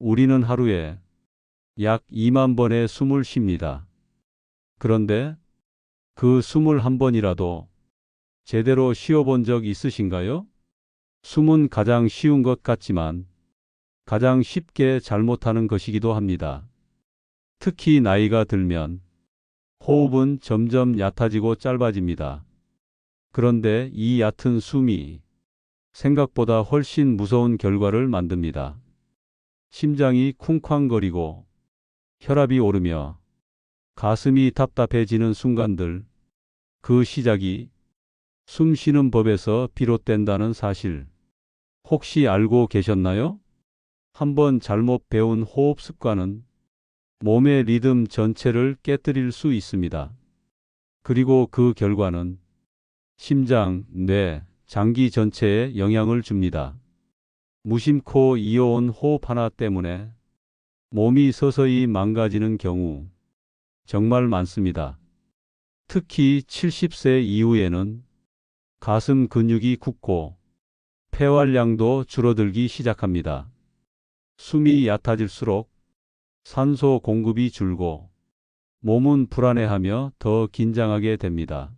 우리는 하루에 약 2만 번의 숨을 쉽니다. 그런데 그 숨을 한 번이라도 제대로 쉬어본 적 있으신가요? 숨은 가장 쉬운 것 같지만 가장 쉽게 잘못하는 것이기도 합니다. 특히 나이가 들면 호흡은 점점 얕아지고 짧아집니다. 그런데 이 얕은 숨이 생각보다 훨씬 무서운 결과를 만듭니다. 심장이 쿵쾅거리고 혈압이 오르며 가슴이 답답해지는 순간들, 그 시작이 숨 쉬는 법에서 비롯된다는 사실, 혹시 알고 계셨나요? 한번 잘못 배운 호흡 습관은 몸의 리듬 전체를 깨뜨릴 수 있습니다. 그리고 그 결과는 심장, 뇌, 장기 전체에 영향을 줍니다. 무심코 이어온 호흡 하나 때문에 몸이 서서히 망가지는 경우 정말 많습니다. 특히 70세 이후에는 가슴 근육이 굳고 폐활량도 줄어들기 시작합니다. 숨이 얕아질수록 산소 공급이 줄고 몸은 불안해하며 더 긴장하게 됩니다.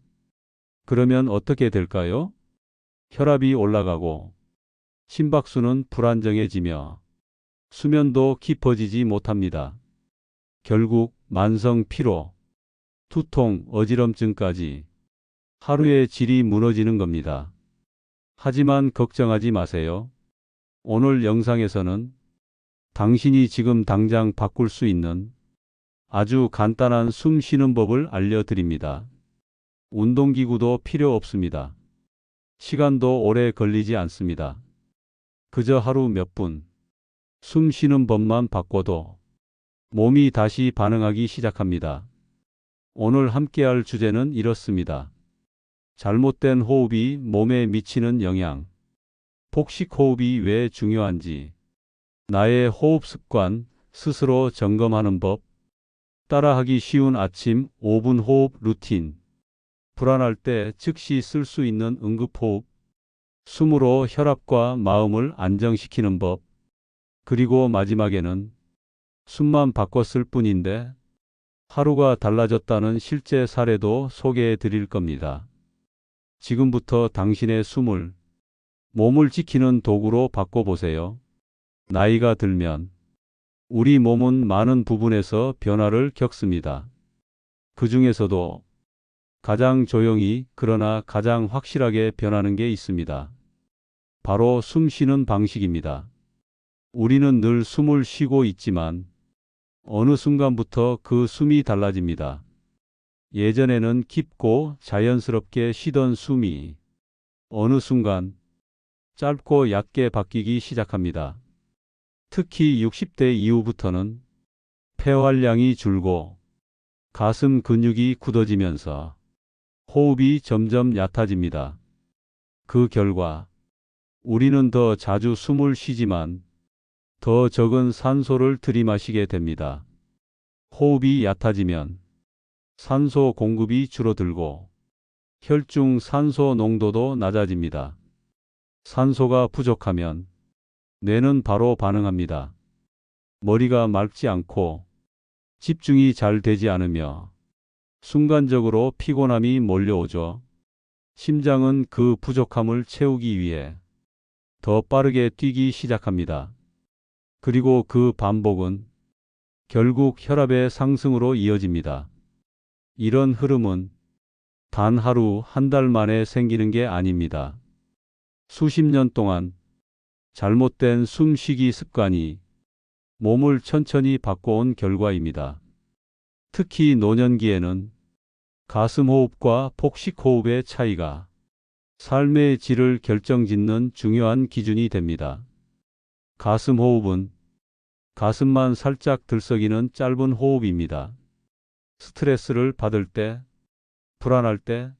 그러면 어떻게 될까요? 혈압이 올라가고 심박수는 불안정해지며 수면도 깊어지지 못합니다. 결국 만성 피로, 두통, 어지럼증까지 하루의 질이 무너지는 겁니다. 하지만 걱정하지 마세요. 오늘 영상에서는 당신이 지금 당장 바꿀 수 있는 아주 간단한 숨 쉬는 법을 알려드립니다. 운동기구도 필요 없습니다. 시간도 오래 걸리지 않습니다. 그저 하루 몇 분, 숨 쉬는 법만 바꿔도 몸이 다시 반응하기 시작합니다. 오늘 함께할 주제는 이렇습니다. 잘못된 호흡이 몸에 미치는 영향. 복식 호흡이 왜 중요한지. 나의 호흡 습관, 스스로 점검하는 법. 따라하기 쉬운 아침 5분 호흡 루틴. 불안할 때 즉시 쓸 수 있는 응급호흡. 숨으로 혈압과 마음을 안정시키는 법. 그리고 마지막에는 숨만 바꿨을 뿐인데 하루가 달라졌다는 실제 사례도 소개해 드릴 겁니다. 지금부터 당신의 숨을, 몸을 지키는 도구로 바꿔보세요. 나이가 들면 우리 몸은 많은 부분에서 변화를 겪습니다. 그 중에서도 가장 조용히 그러나 가장 확실하게 변하는 게 있습니다. 바로 숨 쉬는 방식입니다. 우리는 늘 숨을 쉬고 있지만 어느 순간부터 그 숨이 달라집니다. 예전에는 깊고 자연스럽게 쉬던 숨이 어느 순간 짧고 얕게 바뀌기 시작합니다. 특히 60대 이후부터는 폐활량이 줄고 가슴 근육이 굳어지면서 호흡이 점점 얕아집니다. 그 결과 우리는 더 자주 숨을 쉬지만 더 적은 산소를 들이마시게 됩니다. 호흡이 얕아지면 산소 공급이 줄어들고 혈중 산소 농도도 낮아집니다. 산소가 부족하면 뇌는 바로 반응합니다. 머리가 맑지 않고 집중이 잘 되지 않으며 순간적으로 피곤함이 몰려오죠. 심장은 그 부족함을 채우기 위해 더 빠르게 뛰기 시작합니다. 그리고 그 반복은 결국 혈압의 상승으로 이어집니다. 이런 흐름은 단 하루, 한 달 만에 생기는 게 아닙니다. 수십 년 동안 잘못된 숨쉬기 습관이 몸을 천천히 바꿔온 결과입니다. 특히 노년기에는 가슴 호흡과 복식 호흡의 차이가 삶의 질을 결정짓는 중요한 기준이 됩니다. 가슴 호흡은 가슴만 살짝 들썩이는 짧은 호흡입니다. 스트레스를 받을 때, 불안할 때,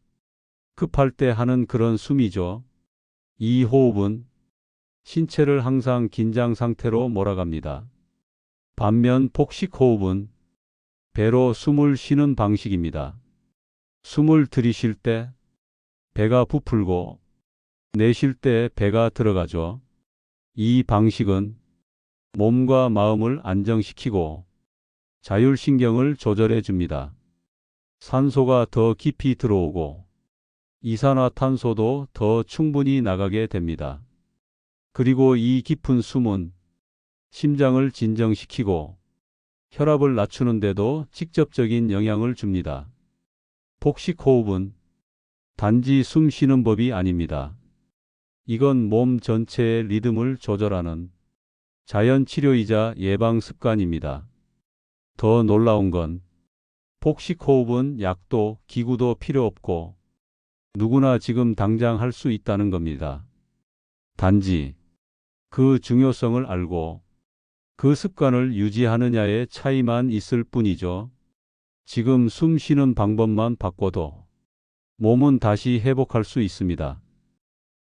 급할 때 하는 그런 숨이죠. 이 호흡은 신체를 항상 긴장 상태로 몰아갑니다. 반면 복식 호흡은 배로 숨을 쉬는 방식입니다. 숨을 들이쉴 때 배가 부풀고 내쉴 때 배가 들어가죠. 이 방식은 몸과 마음을 안정시키고 자율신경을 조절해 줍니다. 산소가 더 깊이 들어오고 이산화탄소도 더 충분히 나가게 됩니다. 그리고 이 깊은 숨은 심장을 진정시키고 혈압을 낮추는 데도 직접적인 영향을 줍니다. 복식호흡은 단지 숨 쉬는 법이 아닙니다. 이건 몸 전체의 리듬을 조절하는 자연치료이자 예방습관입니다. 더 놀라운 건 복식호흡은 약도 기구도 필요 없고 누구나 지금 당장 할 수 있다는 겁니다. 단지 그 중요성을 알고 그 습관을 유지하느냐의 차이만 있을 뿐이죠. 지금 숨 쉬는 방법만 바꿔도 몸은 다시 회복할 수 있습니다.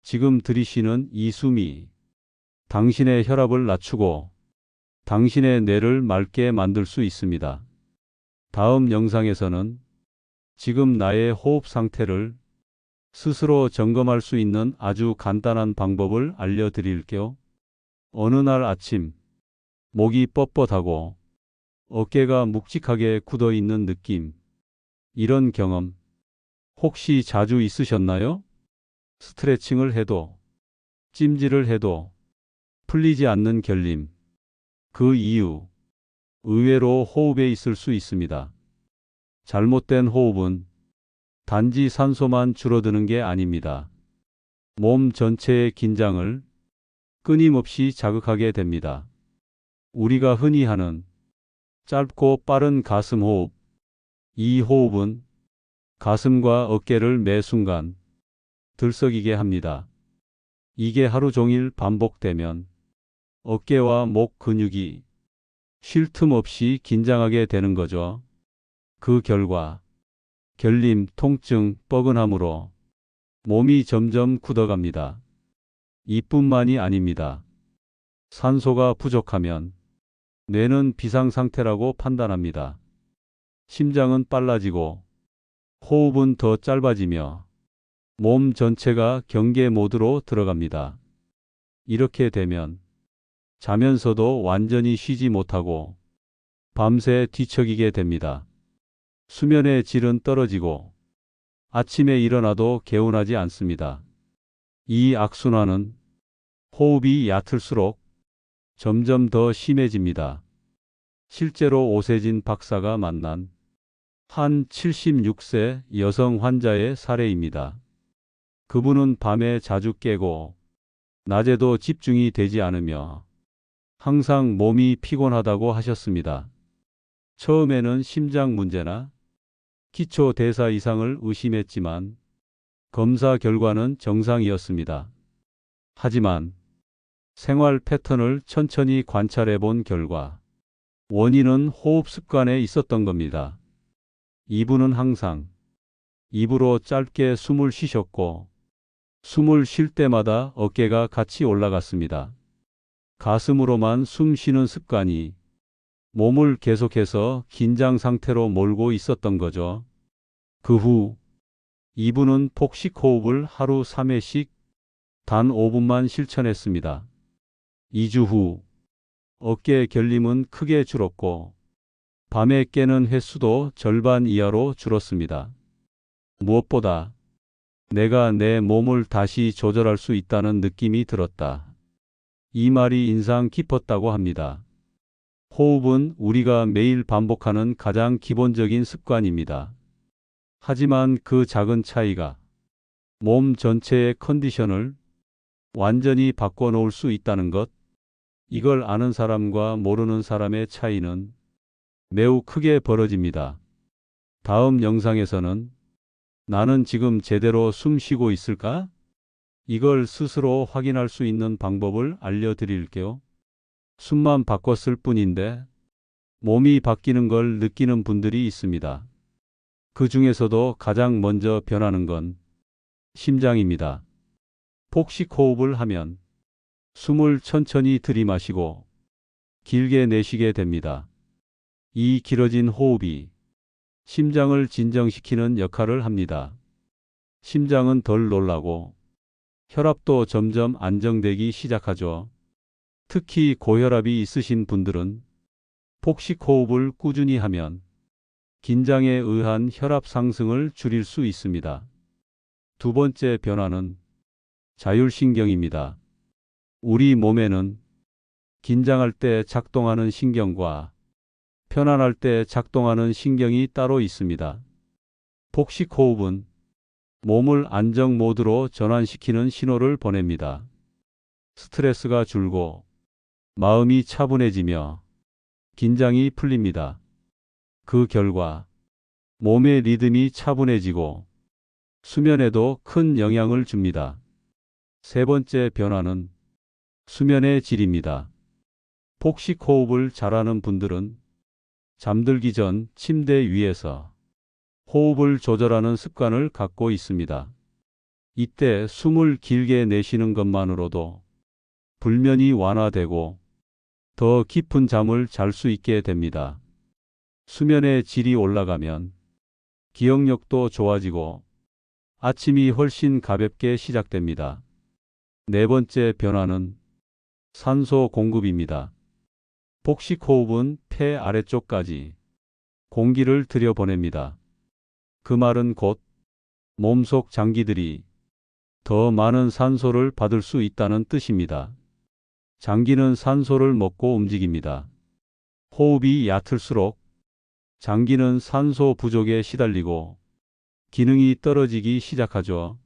지금 들이쉬는 이 숨이 당신의 혈압을 낮추고 당신의 뇌를 맑게 만들 수 있습니다. 다음 영상에서는 지금 나의 호흡 상태를 스스로 점검할 수 있는 아주 간단한 방법을 알려드릴게요. 어느 날 아침 목이 뻣뻣하고 어깨가 묵직하게 굳어 있는 느낌. 이런 경험 혹시 자주 있으셨나요? 스트레칭을 해도 찜질을 해도 풀리지 않는 결림. 그 이유 의외로 호흡에 있을 수 있습니다. 잘못된 호흡은 단지 산소만 줄어드는 게 아닙니다. 몸 전체의 긴장을 끊임없이 자극하게 됩니다. 우리가 흔히 하는 짧고 빠른 가슴 호흡. 이 호흡은 가슴과 어깨를 매 순간 들썩이게 합니다. 이게 하루 종일 반복되면 어깨와 목 근육이 쉴 틈 없이 긴장하게 되는 거죠. 그 결과 결림, 통증, 뻐근함으로 몸이 점점 굳어갑니다. 이뿐만이 아닙니다. 산소가 부족하면 뇌는 비상 상태라고 판단합니다. 심장은 빨라지고 호흡은 더 짧아지며 몸 전체가 경계 모드로 들어갑니다. 이렇게 되면 자면서도 완전히 쉬지 못하고 밤새 뒤척이게 됩니다. 수면의 질은 떨어지고 아침에 일어나도 개운하지 않습니다. 이 악순환은 호흡이 얕을수록 점점 더 심해집니다. 실제로 오세진 박사가 만난 한 76세 여성 환자의 사례입니다. 그분은 밤에 자주 깨고 낮에도 집중이 되지 않으며 항상 몸이 피곤하다고 하셨습니다. 처음에는 심장 문제나 기초 대사 이상을 의심했지만 검사 결과는 정상이었습니다. 하지만 생활 패턴을 천천히 관찰해 본 결과 원인은 호흡 습관에 있었던 겁니다. 이분은 항상 입으로 짧게 숨을 쉬셨고 숨을 쉴 때마다 어깨가 같이 올라갔습니다. 가슴으로만 숨 쉬는 습관이 몸을 계속해서 긴장 상태로 몰고 있었던 거죠. 그 후 이분은 복식 호흡을 하루 3회씩 단 5분만 실천했습니다. 2주 후 어깨 결림은 크게 줄었고 밤에 깨는 횟수도 절반 이하로 줄었습니다. 무엇보다 내가 내 몸을 다시 조절할 수 있다는 느낌이 들었다. 이 말이 인상 깊었다고 합니다. 호흡은 우리가 매일 반복하는 가장 기본적인 습관입니다. 하지만 그 작은 차이가 몸 전체의 컨디션을 완전히 바꿔놓을 수 있다는 것, 이걸 아는 사람과 모르는 사람의 차이는 매우 크게 벌어집니다. 다음 영상에서는 나는 지금 제대로 숨 쉬고 있을까? 이걸 스스로 확인할 수 있는 방법을 알려드릴게요. 숨만 바꿨을 뿐인데 몸이 바뀌는 걸 느끼는 분들이 있습니다. 그 중에서도 가장 먼저 변하는 건 심장입니다. 복식 호흡을 하면 숨을 천천히 들이마시고 길게 내쉬게 됩니다. 이 길어진 호흡이 심장을 진정시키는 역할을 합니다. 심장은 덜 놀라고 혈압도 점점 안정되기 시작하죠. 특히 고혈압이 있으신 분들은 복식 호흡을 꾸준히 하면 긴장에 의한 혈압 상승을 줄일 수 있습니다. 두 번째 변화는 자율신경입니다. 우리 몸에는 긴장할 때 작동하는 신경과 편안할 때 작동하는 신경이 따로 있습니다. 복식 호흡은 몸을 안정 모드로 전환시키는 신호를 보냅니다. 스트레스가 줄고 마음이 차분해지며 긴장이 풀립니다. 그 결과 몸의 리듬이 차분해지고 수면에도 큰 영향을 줍니다. 세 번째 변화는 수면의 질입니다. 복식 호흡을 잘하는 분들은 잠들기 전 침대 위에서 호흡을 조절하는 습관을 갖고 있습니다. 이때 숨을 길게 내쉬는 것만으로도 불면이 완화되고 더 깊은 잠을 잘 수 있게 됩니다. 수면의 질이 올라가면 기억력도 좋아지고 아침이 훨씬 가볍게 시작됩니다. 네 번째 변화는 산소 공급입니다. 복식 호흡은 폐 아래쪽까지 공기를 들여보냅니다. 그 말은 곧 몸속 장기들이 더 많은 산소를 받을 수 있다는 뜻입니다. 장기는 산소를 먹고 움직입니다. 호흡이 얕을수록 장기는 산소 부족에 시달리고 기능이 떨어지기 시작하죠.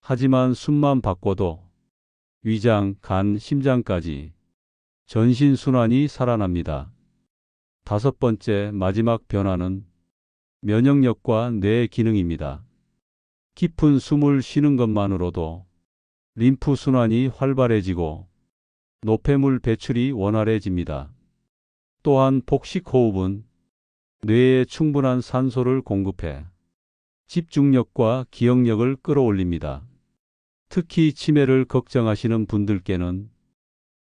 하지만 숨만 바꿔도 위장, 간, 심장까지 전신 순환이 살아납니다. 다섯 번째 마지막 변화는 면역력과 뇌 기능입니다. 깊은 숨을 쉬는 것만으로도 림프 순환이 활발해지고 노폐물 배출이 원활해집니다. 또한 복식 호흡은 뇌에 충분한 산소를 공급해 집중력과 기억력을 끌어올립니다. 특히 치매를 걱정하시는 분들께는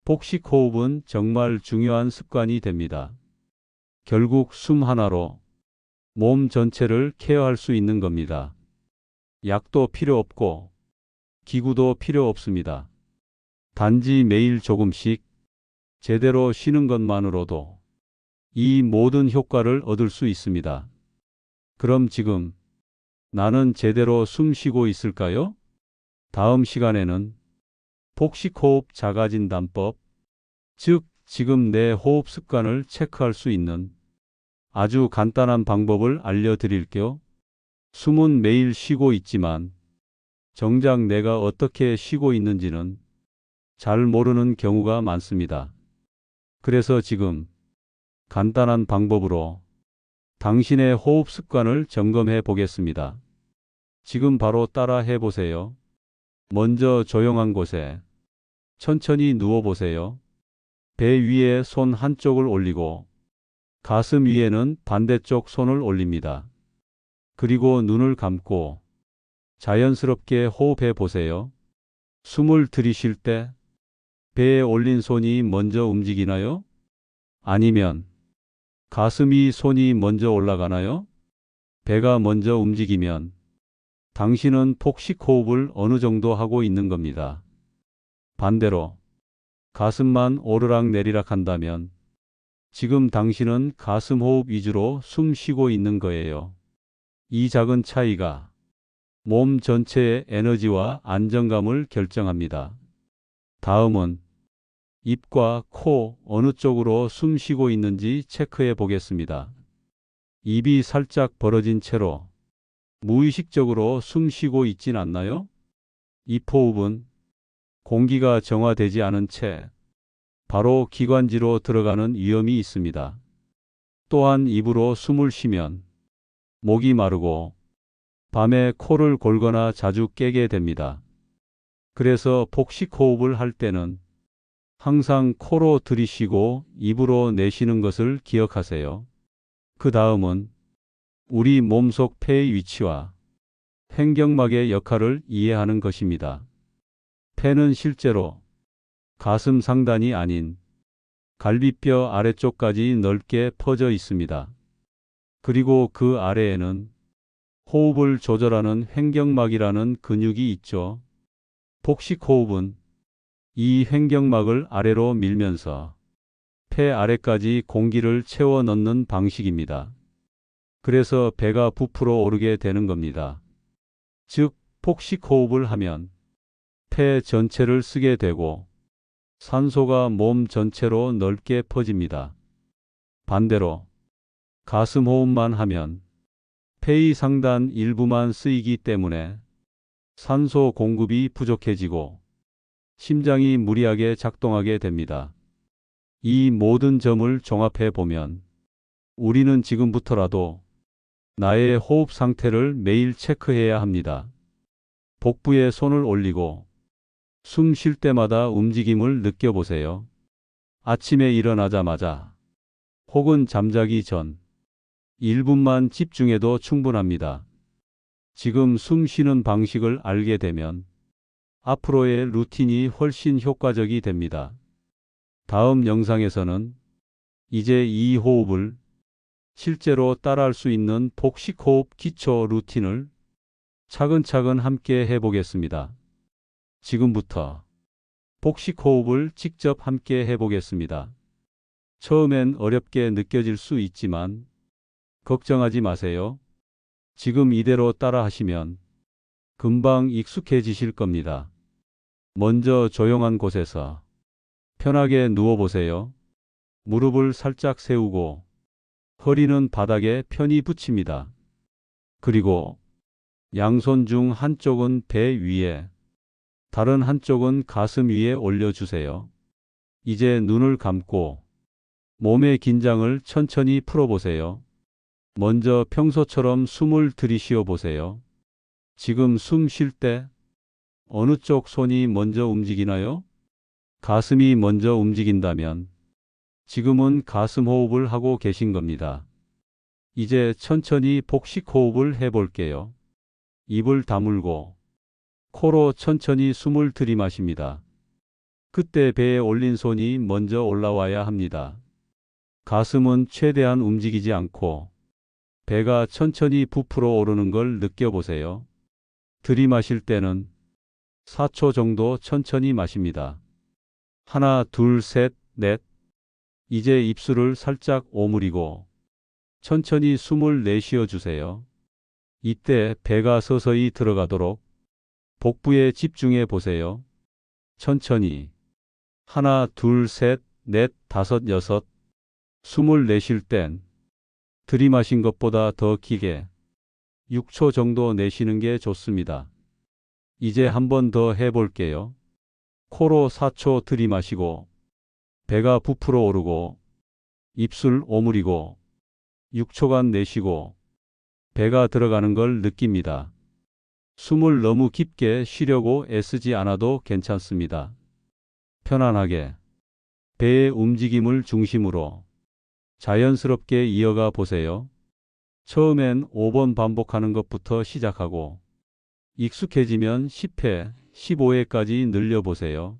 복식 호흡은 정말 중요한 습관이 됩니다. 결국 숨 하나로 몸 전체를 케어할 수 있는 겁니다. 약도 필요 없고 기구도 필요 없습니다. 단지 매일 조금씩 제대로 쉬는 것만으로도 이 모든 효과를 얻을 수 있습니다. 그럼 지금 나는 제대로 숨 쉬고 있을까요? 다음 시간에는 복식호흡 자가진단법, 즉 지금 내 호흡 습관을 체크할 수 있는 아주 간단한 방법을 알려드릴게요. 숨은 매일 쉬고 있지만 정작 내가 어떻게 쉬고 있는지는 잘 모르는 경우가 많습니다. 그래서 지금 간단한 방법으로 당신의 호흡 습관을 점검해 보겠습니다. 지금 바로 따라 해보세요. 먼저 조용한 곳에 천천히 누워보세요. 배 위에 손 한쪽을 올리고 가슴 위에는 반대쪽 손을 올립니다. 그리고 눈을 감고 자연스럽게 호흡해 보세요. 숨을 들이쉴 때 배에 올린 손이 먼저 움직이나요? 아니면 가슴 위 손이 먼저 올라가나요? 배가 먼저 움직이면 당신은 복식 호흡을 어느 정도 하고 있는 겁니다. 반대로 가슴만 오르락 내리락 한다면 지금 당신은 가슴 호흡 위주로 숨 쉬고 있는 거예요. 이 작은 차이가 몸 전체의 에너지와 안정감을 결정합니다. 다음은 입과 코 어느 쪽으로 숨 쉬고 있는지 체크해 보겠습니다. 입이 살짝 벌어진 채로 무의식적으로 숨 쉬고 있진 않나요? 입호흡은 공기가 정화되지 않은 채 바로 기관지로 들어가는 위험이 있습니다. 또한 입으로 숨을 쉬면 목이 마르고 밤에 코를 골거나 자주 깨게 됩니다. 그래서 복식 호흡을 할 때는 항상 코로 들이쉬고 입으로 내쉬는 것을 기억하세요. 그 다음은 우리 몸속 폐의 위치와 횡격막의 역할을 이해하는 것입니다. 폐는 실제로 가슴 상단이 아닌 갈비뼈 아래쪽까지 넓게 퍼져 있습니다. 그리고 그 아래에는 호흡을 조절하는 횡격막이라는 근육이 있죠. 복식 호흡은 이 횡격막을 아래로 밀면서 폐 아래까지 공기를 채워 넣는 방식입니다. 그래서 배가 부풀어 오르게 되는 겁니다. 즉, 폭식 호흡을 하면 폐 전체를 쓰게 되고 산소가 몸 전체로 넓게 퍼집니다. 반대로 가슴 호흡만 하면 폐의 상단 일부만 쓰이기 때문에 산소 공급이 부족해지고 심장이 무리하게 작동하게 됩니다. 이 모든 점을 종합해 보면 우리는 지금부터라도 나의 호흡 상태를 매일 체크해야 합니다. 복부에 손을 올리고 숨 쉴 때마다 움직임을 느껴보세요. 아침에 일어나자마자 혹은 잠자기 전 1분만 집중해도 충분합니다. 지금 숨 쉬는 방식을 알게 되면 앞으로의 루틴이 훨씬 효과적이 됩니다. 다음 영상에서는 이제 이 호흡을 실제로 따라할 수 있는 복식 호흡 기초 루틴을 차근차근 함께 해보겠습니다. 지금부터 복식 호흡을 직접 함께 해보겠습니다. 처음엔 어렵게 느껴질 수 있지만 걱정하지 마세요. 지금 이대로 따라 하시면 금방 익숙해지실 겁니다. 먼저 조용한 곳에서 편하게 누워보세요. 무릎을 살짝 세우고 허리는 바닥에 편히 붙입니다. 그리고 양손 중 한쪽은 배 위에, 다른 한쪽은 가슴 위에 올려주세요. 이제 눈을 감고 몸의 긴장을 천천히 풀어보세요. 먼저 평소처럼 숨을 들이쉬어 보세요. 지금 숨 쉴 때 어느 쪽 손이 먼저 움직이나요? 가슴이 먼저 움직인다면 지금은 가슴 호흡을 하고 계신 겁니다. 이제 천천히 복식 호흡을 해볼게요. 입을 다물고 코로 천천히 숨을 들이마십니다. 그때 배에 올린 손이 먼저 올라와야 합니다. 가슴은 최대한 움직이지 않고 배가 천천히 부풀어 오르는 걸 느껴보세요. 들이마실 때는 4초 정도 천천히 마십니다. 하나, 둘, 셋, 넷. 이제 입술을 살짝 오므리고 천천히 숨을 내쉬어 주세요. 이때 배가 서서히 들어가도록 복부에 집중해 보세요. 천천히. 하나, 둘, 셋, 넷, 다섯, 여섯. 숨을 내쉴 땐 들이마신 것보다 더 길게 6초 정도 내쉬는 게 좋습니다. 이제 한 번 더 해볼게요. 코로 4초 들이마시고 배가 부풀어 오르고 입술 오므리고 6초간 내쉬고 배가 들어가는 걸 느낍니다. 숨을 너무 깊게 쉬려고 애쓰지 않아도 괜찮습니다. 편안하게 배의 움직임을 중심으로 자연스럽게 이어가 보세요. 처음엔 5번 반복하는 것부터 시작하고 익숙해지면 10회, 15회까지 늘려보세요.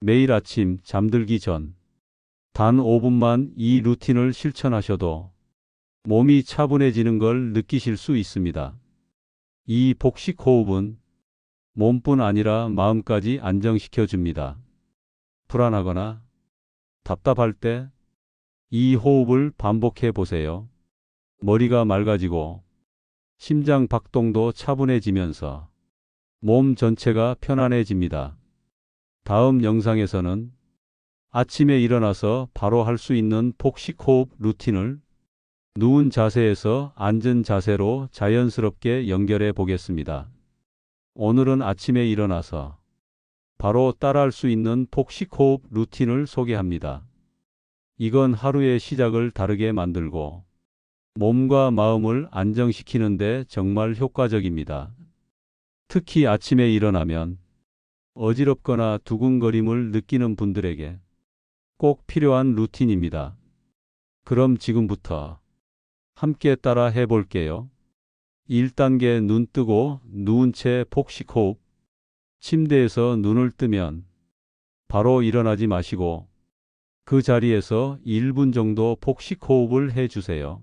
매일 아침 잠들기 전 단 5분만 이 루틴을 실천하셔도 몸이 차분해지는 걸 느끼실 수 있습니다. 이 복식 호흡은 몸뿐 아니라 마음까지 안정시켜 줍니다. 불안하거나 답답할 때 이 호흡을 반복해 보세요. 머리가 맑아지고 심장 박동도 차분해지면서 몸 전체가 편안해집니다. 다음 영상에서는 아침에 일어나서 바로 할 수 있는 복식 호흡 루틴을 누운 자세에서 앉은 자세로 자연스럽게 연결해 보겠습니다. 오늘은 아침에 일어나서 바로 따라할 수 있는 복식 호흡 루틴을 소개합니다. 이건 하루의 시작을 다르게 만들고 몸과 마음을 안정시키는 데 정말 효과적입니다. 특히 아침에 일어나면 어지럽거나 두근거림을 느끼는 분들에게 꼭 필요한 루틴입니다. 그럼 지금부터 함께 따라 해볼게요. 1단계 눈 뜨고 누운 채 복식 호흡. 침대에서 눈을 뜨면 바로 일어나지 마시고 그 자리에서 1분 정도 복식 호흡을 해주세요.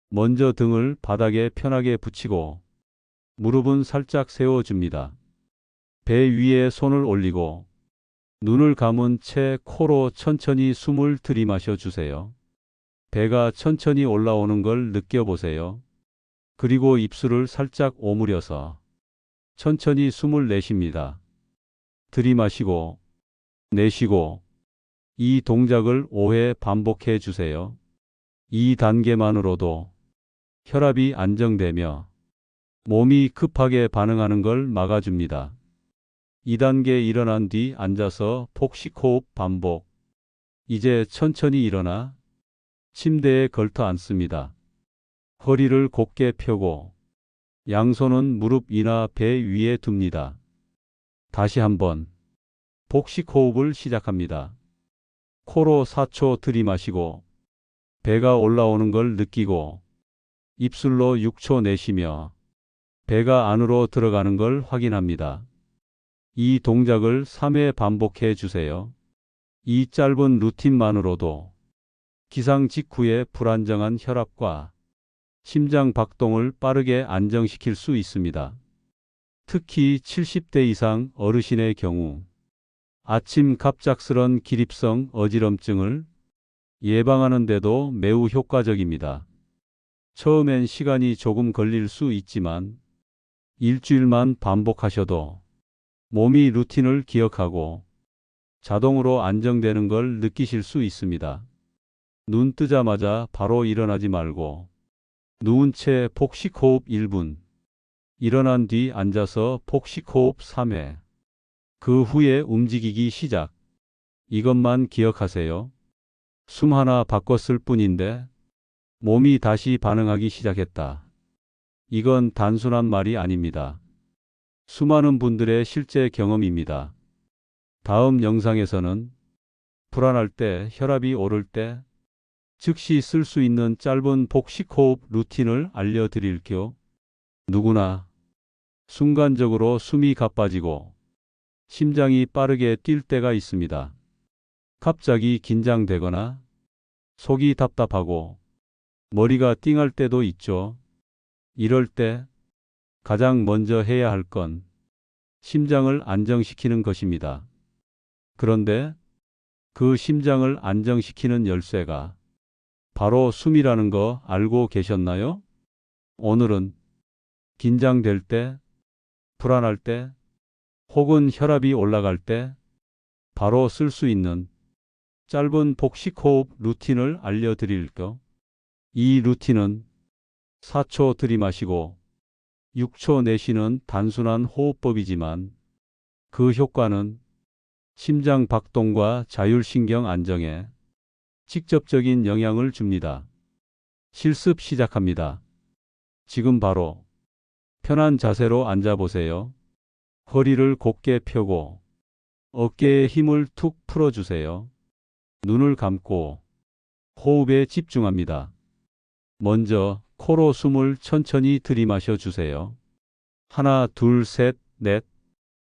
먼저 등을 바닥에 편하게 붙이고 무릎은 살짝 세워줍니다. 배 위에 손을 올리고 눈을 감은 채 코로 천천히 숨을 들이마셔 주세요. 배가 천천히 올라오는 걸 느껴보세요. 그리고 입술을 살짝 오므려서 천천히 숨을 내쉽니다. 들이마시고 내쉬고 이 동작을 5회 반복해 주세요. 이 단계만으로도 혈압이 안정되며 몸이 급하게 반응하는 걸 막아줍니다. 2단계 일어난 뒤 앉아서 복식 호흡 반복. 이제 천천히 일어나 침대에 걸터 앉습니다. 허리를 곧게 펴고 양손은 무릎 이나 배 위에 둡니다. 다시 한번 복식 호흡을 시작합니다. 코로 4초 들이마시고 배가 올라오는 걸 느끼고 입술로 6초 내쉬며 배가 안으로 들어가는 걸 확인합니다. 이 동작을 3회 반복해 주세요. 이 짧은 루틴만으로도 기상 직후의 불안정한 혈압과 심장 박동을 빠르게 안정시킬 수 있습니다. 특히 70대 이상 어르신의 경우 아침 갑작스런 기립성 어지럼증을 예방하는 데도 매우 효과적입니다. 처음엔 시간이 조금 걸릴 수 있지만 일주일만 반복하셔도 몸이 루틴을 기억하고 자동으로 안정되는 걸 느끼실 수 있습니다. 눈 뜨자마자 바로 일어나지 말고 누운 채 복식 호흡 1분, 일어난 뒤 앉아서 복식 호흡 3회, 그 후에 움직이기 시작. 이것만 기억하세요. 숨 하나 바꿨을 뿐인데 몸이 다시 반응하기 시작했다. 이건 단순한 말이 아닙니다. 수많은 분들의 실제 경험입니다. 다음 영상에서는 불안할 때, 혈압이 오를 때 즉시 쓸 수 있는 짧은 복식 호흡 루틴을 알려드릴게요. 누구나 순간적으로 숨이 가빠지고 심장이 빠르게 뛸 때가 있습니다. 갑자기 긴장되거나 속이 답답하고 머리가 띵할 때도 있죠. 이럴 때 가장 먼저 해야 할 건 심장을 안정시키는 것입니다. 그런데 그 심장을 안정시키는 열쇠가 바로 숨이라는 거 알고 계셨나요? 오늘은 긴장될 때, 불안할 때, 혹은 혈압이 올라갈 때 바로 쓸 수 있는 짧은 복식 호흡 루틴을 알려드릴게요. 이 루틴은 4초 들이마시고 6초 내쉬는 단순한 호흡법이지만 그 효과는 심장 박동과 자율신경 안정에 직접적인 영향을 줍니다. 실습 시작합니다. 지금 바로 편한 자세로 앉아보세요. 허리를 곧게 펴고 어깨에 힘을 툭 풀어주세요. 눈을 감고 호흡에 집중합니다. 먼저 코로 숨을 천천히 들이마셔 주세요. 하나, 둘, 셋, 넷.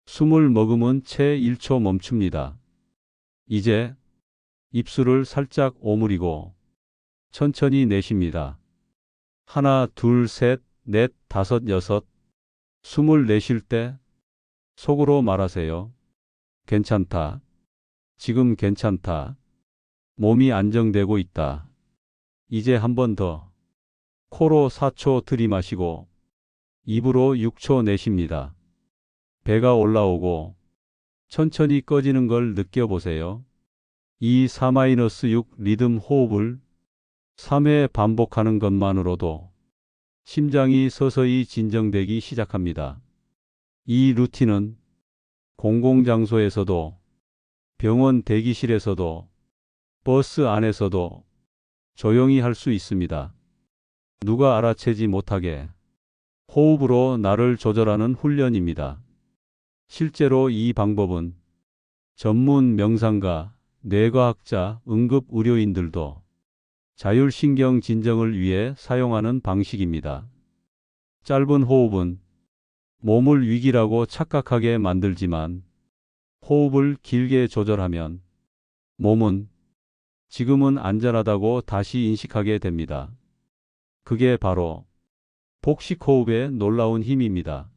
숨을 머금은 채 1초 멈춥니다. 이제 입술을 살짝 오므리고 천천히 내쉽니다. 하나, 둘, 셋, 넷, 다섯, 여섯. 숨을 내쉴 때 속으로 말하세요. 괜찮다. 지금 괜찮다. 몸이 안정되고 있다. 이제 한 번 더. 코로 4초 들이마시고 입으로 6초 내쉽니다. 배가 올라오고 천천히 꺼지는 걸 느껴보세요. 이 4-6 리듬 호흡을 3회 반복하는 것만으로도 심장이 서서히 진정되기 시작합니다. 이 루틴은 공공장소에서도, 병원 대기실에서도, 버스 안에서도 조용히 할 수 있습니다. 누가 알아채지 못하게 호흡으로 나를 조절하는 훈련입니다. 실제로 이 방법은 전문 명상가, 뇌과학자, 응급의료인들도 자율신경 진정을 위해 사용하는 방식입니다. 짧은 호흡은 몸을 위기라고 착각하게 만들지만 호흡을 길게 조절하면 몸은 지금은 안전하다고 다시 인식하게 됩니다. 그게 바로 복식 호흡의 놀라운 힘입니다.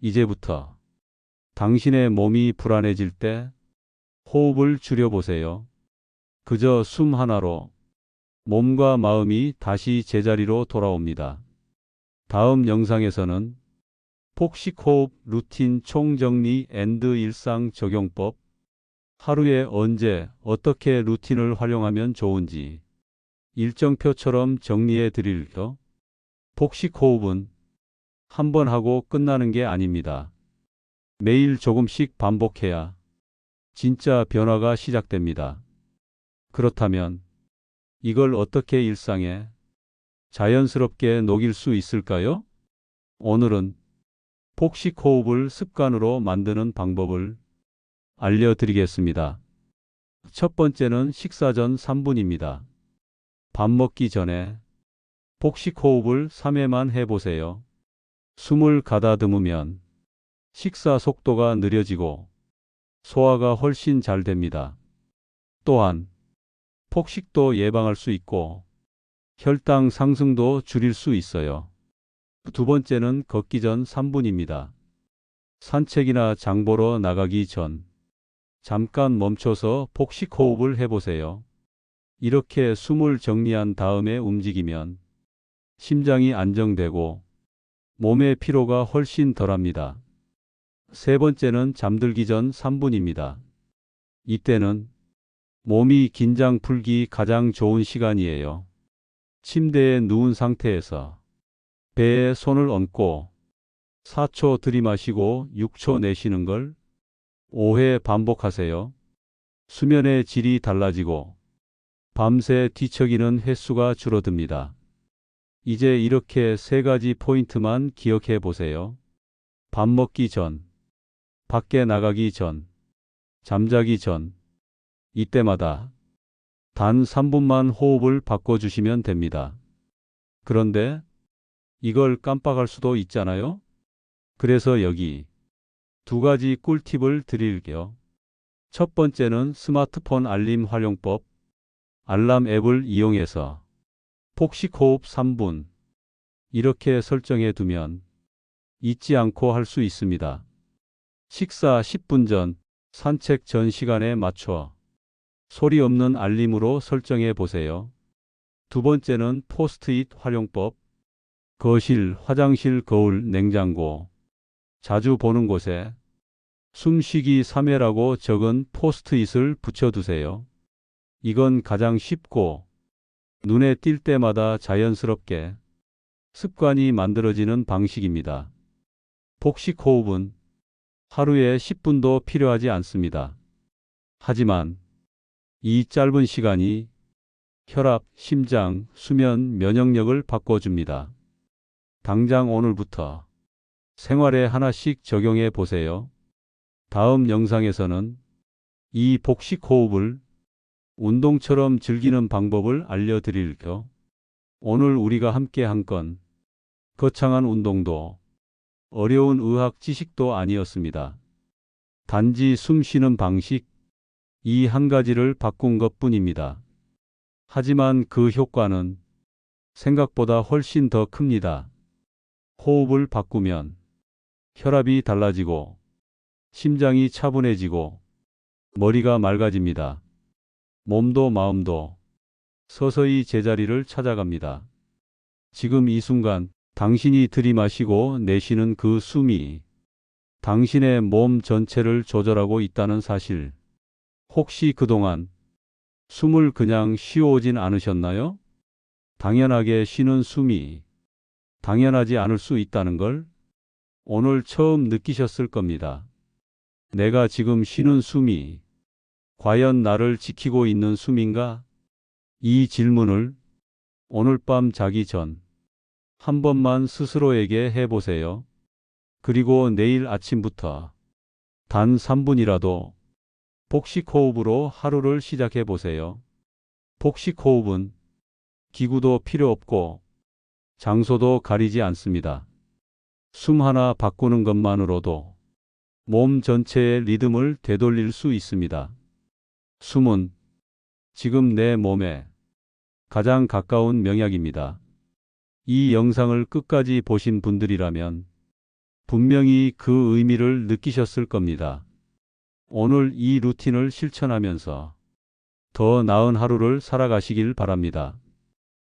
이제부터 당신의 몸이 불안해질 때, 호흡을 줄여보세요. 그저 숨 하나로 몸과 마음이 다시 제자리로 돌아옵니다. 다음 영상에서는 폭식호흡 루틴 총정리 앤드 일상 적용법, 하루에 언제 어떻게 루틴을 활용하면 좋은지 일정표처럼 정리해 드릴게요. 폭식호흡은 한 번 하고 끝나는 게 아닙니다. 매일 조금씩 반복해야 진짜 변화가 시작됩니다. 그렇다면 이걸 어떻게 일상에 자연스럽게 녹일 수 있을까요? 오늘은 폭식호흡을 습관으로 만드는 방법을 알려드리겠습니다. 첫 번째는 식사 전 3분입니다. 밥 먹기 전에 폭식호흡을 3회만 해보세요. 숨을 가다듬으면 식사 속도가 느려지고 소화가 훨씬 잘 됩니다. 또한 폭식도 예방할 수 있고 혈당 상승도 줄일 수 있어요. 두 번째는 걷기 전 3분입니다. 산책이나 장 보러 나가기 전 잠깐 멈춰서 폭식호흡을 해보세요. 이렇게 숨을 정리한 다음에 움직이면 심장이 안정되고 몸의 피로가 훨씬 덜합니다. 세 번째는 잠들기 전 3분입니다. 이때는 몸이 긴장 풀기 가장 좋은 시간이에요. 침대에 누운 상태에서 배에 손을 얹고 4초 들이마시고 6초 내쉬는 걸 5회 반복하세요. 수면의 질이 달라지고 밤새 뒤척이는 횟수가 줄어듭니다. 이제 이렇게 세 가지 포인트만 기억해 보세요. 밥 먹기 전, 밖에 나가기 전, 잠자기 전, 이때마다 단 3분만 호흡을 바꿔주시면 됩니다. 그런데 이걸 깜빡할 수도 있잖아요? 그래서 여기 두 가지 꿀팁을 드릴게요. 첫 번째는 스마트폰 알림 활용법. 알람 앱을 이용해서 폭식호흡 3분 이렇게 설정해 두면 잊지 않고 할 수 있습니다. 식사 10분 전, 산책 전 시간에 맞춰 소리 없는 알림으로 설정해 보세요. 두 번째는 포스트잇 활용법. 거실, 화장실, 거울, 냉장고, 자주 보는 곳에 숨쉬기 3회라고 적은 포스트잇을 붙여두세요. 이건 가장 쉽고 눈에 띌 때마다 자연스럽게 습관이 만들어지는 방식입니다. 폭식호흡은 하루에 10분도 필요하지 않습니다. 하지만 이 짧은 시간이 혈압, 심장, 수면, 면역력을 바꿔줍니다. 당장 오늘부터 생활에 하나씩 적용해 보세요. 다음 영상에서는 이 복식호흡을 운동처럼 즐기는 방법을 알려드릴게요. 오늘 우리가 함께 한 건 거창한 운동도 어려운 의학 지식도 아니었습니다. 단지 숨 쉬는 방식, 이 한 가지를 바꾼 것뿐입니다. 하지만 그 효과는 생각보다 훨씬 더 큽니다. 호흡을 바꾸면 혈압이 달라지고 심장이 차분해지고 머리가 맑아집니다. 몸도 마음도 서서히 제자리를 찾아갑니다. 지금 이 순간 당신이 들이마시고 내쉬는 그 숨이 당신의 몸 전체를 조절하고 있다는 사실, 혹시 그동안 숨을 그냥 쉬어오진 않으셨나요? 당연하게 쉬는 숨이 당연하지 않을 수 있다는 걸 오늘 처음 느끼셨을 겁니다. 내가 지금 쉬는 숨이 과연 나를 지키고 있는 숨인가? 이 질문을 오늘 밤 자기 전 한 번만 스스로에게 해보세요. 그리고 내일 아침부터 단 3분이라도 복식호흡으로 하루를 시작해 보세요. 복식호흡은 기구도 필요 없고 장소도 가리지 않습니다. 숨 하나 바꾸는 것만으로도 몸 전체의 리듬을 되돌릴 수 있습니다. 숨은 지금 내 몸에 가장 가까운 명약입니다. 이 영상을 끝까지 보신 분들이라면 분명히 그 의미를 느끼셨을 겁니다. 오늘 이 루틴을 실천하면서 더 나은 하루를 살아가시길 바랍니다.